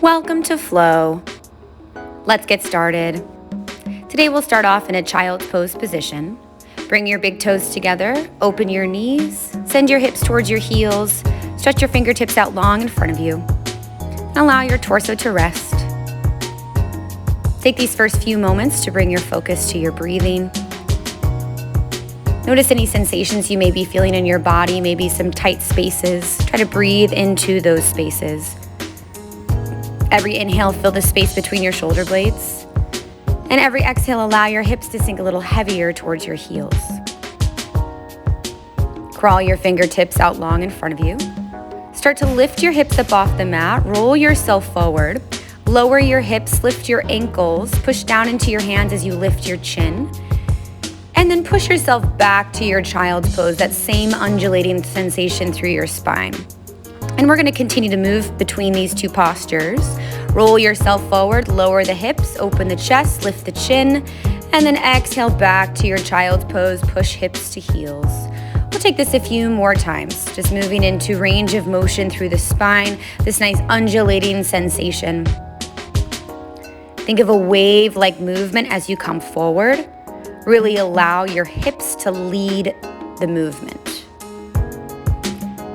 Welcome to Flow. Let's get started. Today we'll start off in a child's pose position. Bring your big toes together, open your knees, send your hips towards your heels, stretch your fingertips out long in front of you, and allow your torso to rest. Take these first few moments to bring your focus to your breathing. Notice any sensations you may be feeling in your body, maybe some tight spaces. Try to breathe into those spaces. Every inhale, fill the space between your shoulder blades. And every exhale, allow your hips to sink a little heavier towards your heels. Crawl your fingertips out long in front of you. Start to lift your hips up off the mat. Roll yourself forward. Lower your hips, lift your ankles. Push down into your hands as you lift your chin. And then push yourself back to your child's pose, that same undulating sensation through your spine. And we're going to continue to move between these two postures. Roll yourself forward, lower the hips, open the chest, lift the chin, and then exhale back to your child's pose, push hips to heels. We'll take this a few more times, just moving into range of motion through the spine, this nice undulating sensation. Think of a wave-like movement as you come forward. Really allow your hips to lead the movement.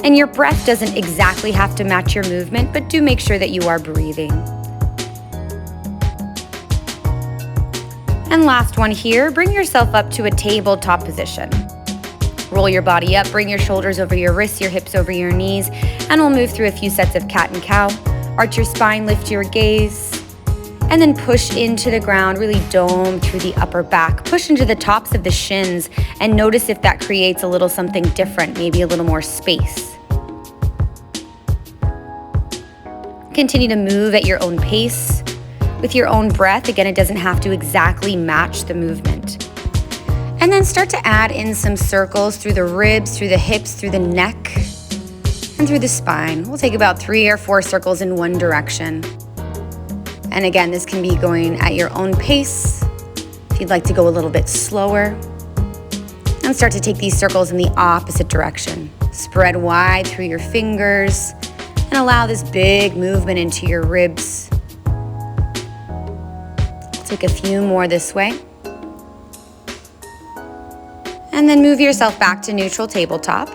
And your breath doesn't exactly have to match your movement, but do make sure that you are breathing. And last one here, bring yourself up to a tabletop position. Roll your body up, bring your shoulders over your wrists, your hips over your knees, and we'll move through a few sets of cat and cow. Arch your spine, lift your gaze, and then push into the ground, really dome through the upper back. Push into the tops of the shins and notice if that creates a little something different, maybe a little more space. Continue to move at your own pace, with your own breath. Again, it doesn't have to exactly match the movement. And then start to add in some circles through the ribs, through the hips, through the neck, and through the spine. We'll take about 3 or 4 circles in one direction. And again, this can be going at your own pace. If you'd like to go a little bit slower. And start to take these circles in the opposite direction. Spread wide through your fingers and allow this big movement into your ribs. Take a few more this way. And then move yourself back to neutral tabletop.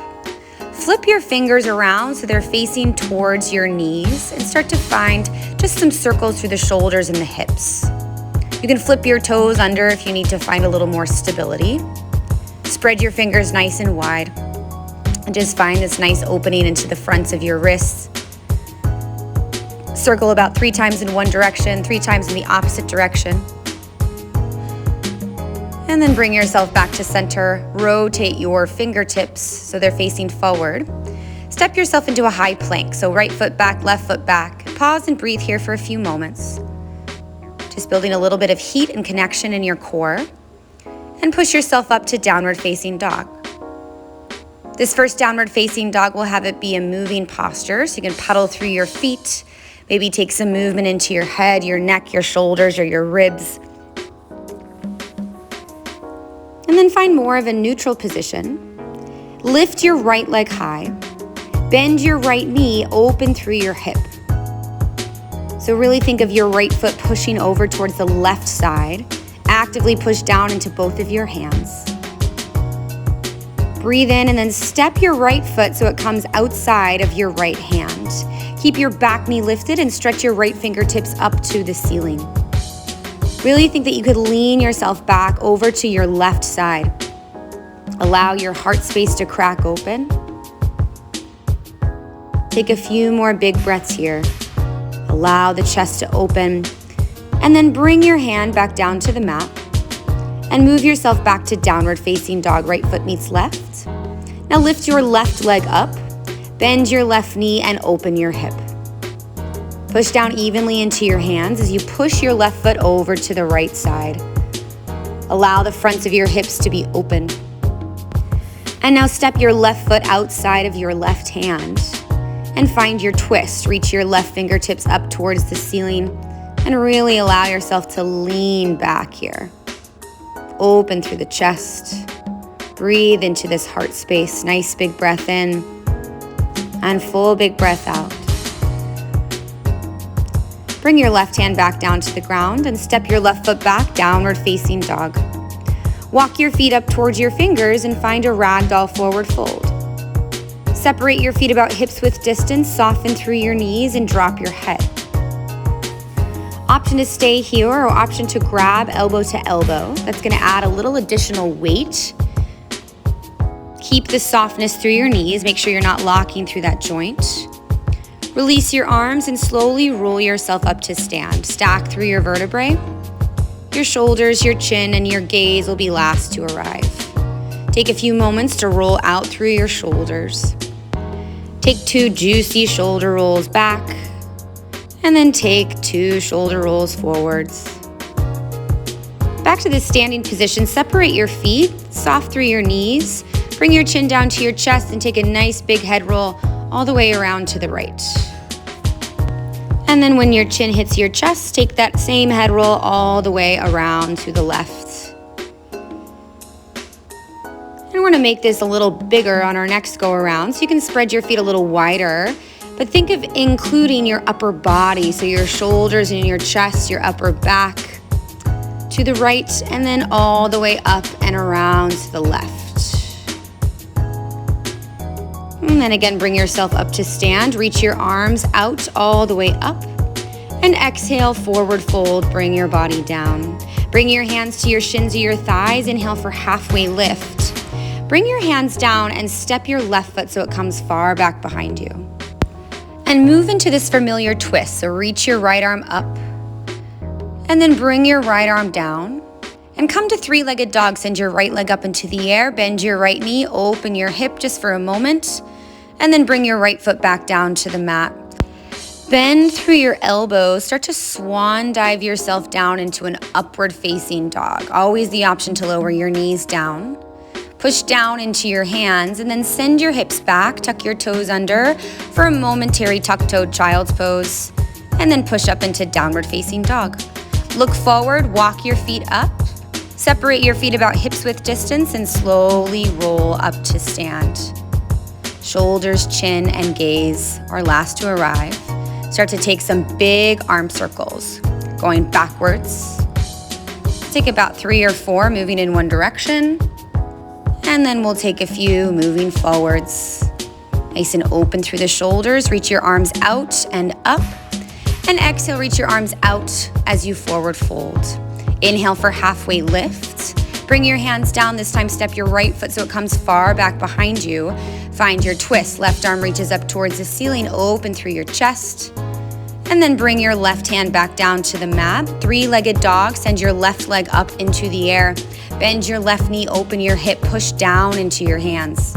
Flip your fingers around so they're facing towards your knees and start to find just some circles through the shoulders and the hips. You can flip your toes under if you need to find a little more stability. Spread your fingers nice and wide and just find this nice opening into the fronts of your wrists. Circle about 3 times in one direction, 3 times in the opposite direction. And then bring yourself back to center. Rotate your fingertips so they're facing forward. Step yourself into a high plank. So right foot back, left foot back. Pause and breathe here for a few moments. Just building a little bit of heat and connection in your core. And push yourself up to downward facing dog. This first downward facing dog will have it be a moving posture. So you can pedal through your feet. Maybe take some movement into your head, your neck, your shoulders, or your ribs. And then find more of a neutral position. Lift your right leg high. Bend your right knee open through your hip. So really think of your right foot pushing over towards the left side. Actively push down into both of your hands. Breathe in and then step your right foot so it comes outside of your right hand. Keep your back knee lifted and stretch your right fingertips up to the ceiling. Really think that you could lean yourself back over to your left side. Allow your heart space to crack open. Take a few more big breaths here. Allow the chest to open. And then bring your hand back down to the mat. And move yourself back to downward facing dog. Right foot meets left. Now lift your left leg up. Bend your left knee and open your hip. Push down evenly into your hands as you push your left foot over to the right side. Allow the fronts of your hips to be open. And now step your left foot outside of your left hand and find your twist. Reach your left fingertips up towards the ceiling and really allow yourself to lean back here. Open through the chest. Breathe into this heart space. Nice big breath in and full big breath out. Bring your left hand back down to the ground and step your left foot back, downward facing dog. Walk your feet up towards your fingers and find a ragdoll forward fold. Separate your feet about hips width distance, soften through your knees and drop your head. Option to stay here or option to grab elbow to elbow. That's going to add a little additional weight. Keep the softness through your knees. Make sure you're not locking through that joint. Release your arms and slowly roll yourself up to stand. Stack through your vertebrae. Your shoulders, your chin, and your gaze will be last to arrive. Take a few moments to roll out through your shoulders. Take 2 juicy shoulder rolls back, and then take 2 shoulder rolls forwards. Back to the standing position. Separate your feet, soft through your knees. Bring your chin down to your chest and take a nice big head roll all the way around to the right. And then when your chin hits your chest, take that same head roll all the way around to the left. And we're gonna make this a little bigger on our next go around, so you can spread your feet a little wider, but think of including your upper body, so your shoulders and your chest, your upper back to the right, and then all the way up and around to the left. And then again, bring yourself up to stand. Reach your arms out all the way up. And exhale, forward fold. Bring your body down. Bring your hands to your shins or your thighs. Inhale for halfway lift. Bring your hands down and step your left foot so it comes far back behind you. And move into this familiar twist. So reach your right arm up. And then bring your right arm down. And come to 3-legged dog. Send your right leg up into the air. Bend your right knee. Open your hip just for a moment. And then bring your right foot back down to the mat. Bend through your elbows. Start to swan dive yourself down into an upward facing dog. Always the option to lower your knees down. Push down into your hands and then send your hips back. Tuck your toes under for a momentary tuck-toed child's pose. And then push up into downward facing dog. Look forward, walk your feet up. Separate your feet about hips width distance and slowly roll up to stand. Shoulders, chin, and gaze are last to arrive. Start to take some big arm circles, going backwards. Take about 3 or 4, moving in one direction. And then we'll take a few moving forwards. Nice and open through the shoulders. Reach your arms out and up. And exhale, reach your arms out as you forward fold. Inhale for halfway lift. Bring your hands down. This time step your right foot so it comes far back behind you. Find your twist. Left arm reaches up towards the ceiling, open through your chest. And then bring your left hand back down to the mat. 3-legged dog. Send your left leg up into the air. Bend your left knee, open your hip, push down into your hands.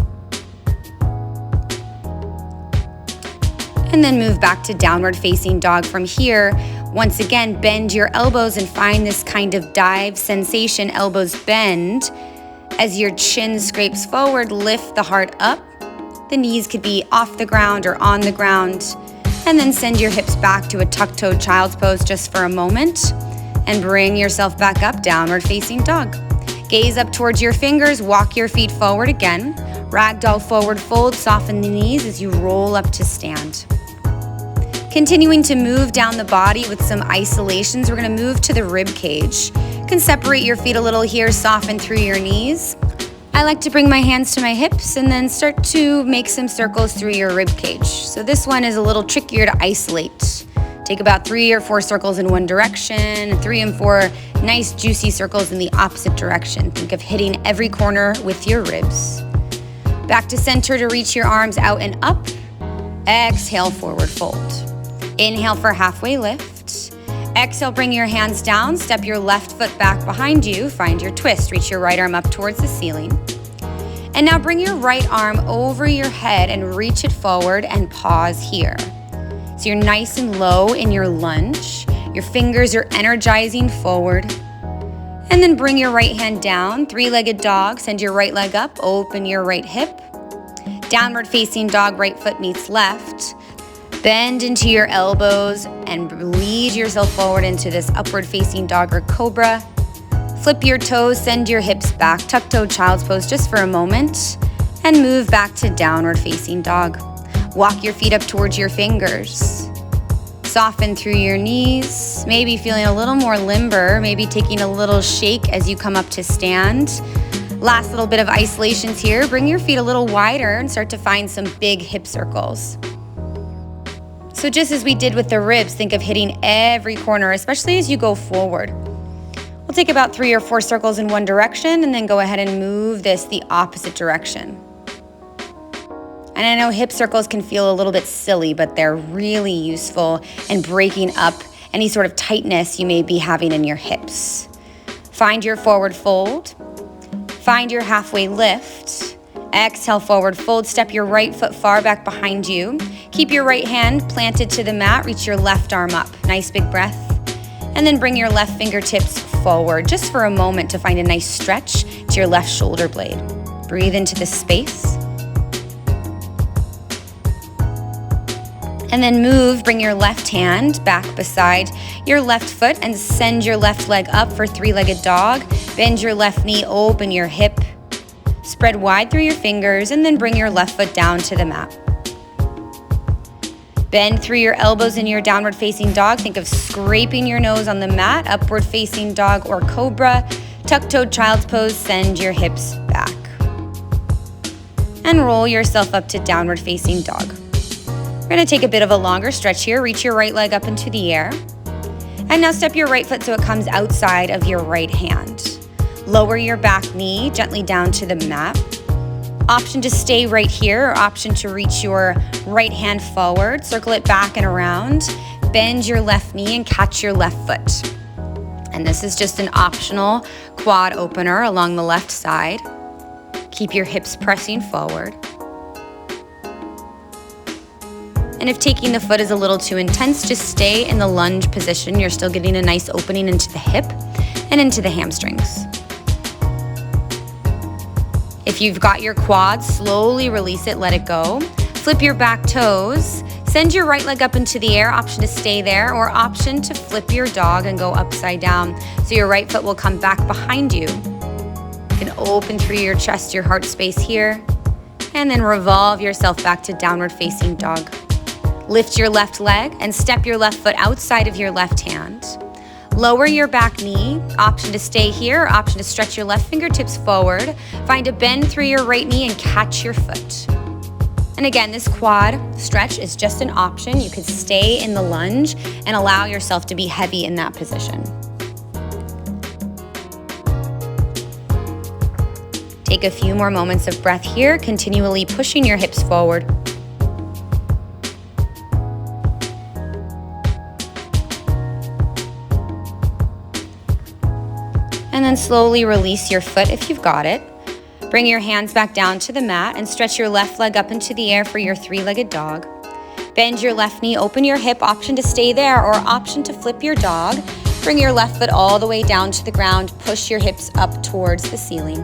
And then move back to downward facing dog from here. Once again, bend your elbows and find this kind of dive sensation. Elbows bend. As your chin scrapes forward, lift the heart up. The knees could be off the ground or on the ground. And then send your hips back to a tuck-toed child's pose just for a moment. And bring yourself back up, downward facing dog. Gaze up towards your fingers, walk your feet forward again. Ragdoll forward fold, soften the knees as you roll up to stand. Continuing to move down the body with some isolations, we're gonna move to the rib cage. You can separate your feet a little here, soften through your knees. I like to bring my hands to my hips and then start to make some circles through your rib cage. So this one is a little trickier to isolate. Take about 3 or 4 circles in one direction, 3 and 4 nice juicy circles in the opposite direction. Think of hitting every corner with your ribs. Back to center to reach your arms out and up. Exhale, forward fold. Inhale for halfway lift. Exhale, bring your hands down. Step your left foot back behind you. Find your twist. Reach your right arm up towards the ceiling. And now bring your right arm over your head and reach it forward and pause here. So you're nice and low in your lunge. Your fingers are energizing forward. And then bring your right hand down. 3-legged dog. Send your right leg up. Open your right hip. Downward facing dog, right foot meets left. Bend into your elbows and lead yourself forward into this upward facing dog or cobra. Flip your toes, send your hips back, tuck-toed child's pose just for a moment, and move back to downward facing dog. Walk your feet up towards your fingers. Soften through your knees, maybe feeling a little more limber, maybe taking a little shake as you come up to stand. Last little bit of isolations here. Bring your feet a little wider and start to find some big hip circles. So just as we did with the ribs, think of hitting every corner, especially as you go forward. We'll take about 3 or 4 circles in one direction and then go ahead and move this the opposite direction. And I know hip circles can feel a little bit silly, but they're really useful in breaking up any sort of tightness you may be having in your hips. Find your forward fold. Find your halfway lift. Exhale, forward fold. Step your right foot far back behind you. Keep your right hand planted to the mat. Reach your left arm up. Nice big breath. And then bring your left fingertips forward just for a moment to find a nice stretch to your left shoulder blade. Breathe into the space. And then move, bring your left hand back beside your left foot and send your left leg up for three-legged dog. Bend your left knee, open your hip. Spread wide through your fingers and then bring your left foot down to the mat. Bend through your elbows in your downward facing dog. Think of scraping your nose on the mat, upward facing dog or cobra. Tuck-toed child's pose, send your hips back. And roll yourself up to downward facing dog. We're gonna take a bit of a longer stretch here. Reach your right leg up into the air. And now step your right foot so it comes outside of your right hand. Lower your back knee gently down to the mat. Option to stay right here or option to reach your right hand forward. Circle it back and around. Bend your left knee and catch your left foot. And this is just an optional quad opener along the left side. Keep your hips pressing forward. And if taking the foot is a little too intense, just stay in the lunge position. You're still getting a nice opening into the hip and into the hamstrings. If you've got your quads, slowly release it, let it go. Flip your back toes. Send your right leg up into the air, option to stay there, or option to flip your dog and go upside down. So your right foot will come back behind you. You can open through your chest, your heart space here, and then revolve yourself back to downward facing dog. Lift your left leg and step your left foot outside of your left hand. Lower your back knee, option to stay here, option to stretch your left fingertips forward. Find a bend through your right knee and catch your foot. And again, this quad stretch is just an option. You could stay in the lunge and allow yourself to be heavy in that position. Take a few more moments of breath here, continually pushing your hips forward. And then slowly release your foot if you've got it. Bring your hands back down to the mat and stretch your left leg up into the air for your three-legged dog. Bend your left knee, open your hip, option to stay there or option to flip your dog. Bring your left foot all the way down to the ground, push your hips up towards the ceiling.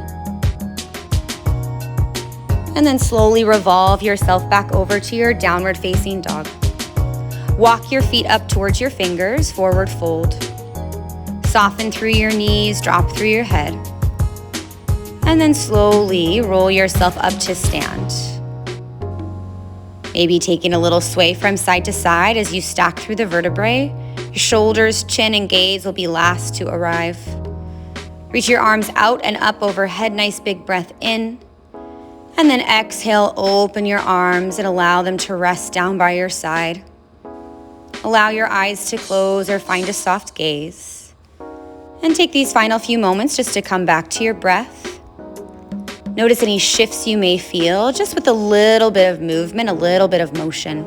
And then slowly revolve yourself back over to your downward facing dog. Walk your feet up towards your fingers, forward fold. Soften through your knees, drop through your head. And then slowly roll yourself up to stand. Maybe taking a little sway from side to side as you stack through the vertebrae. Your shoulders, chin, and gaze will be last to arrive. Reach your arms out and up overhead, nice big breath in. And then exhale, open your arms and allow them to rest down by your side. Allow your eyes to close or find a soft gaze. And take these final few moments just to come back to your breath. Notice any shifts you may feel, just with a little bit of movement, a little bit of motion.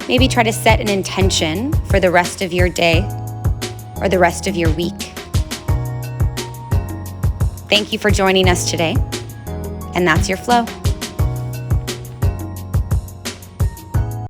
Maybe try to set an intention for the rest of your day or the rest of your week. Thank you for joining us today. And that's your flow.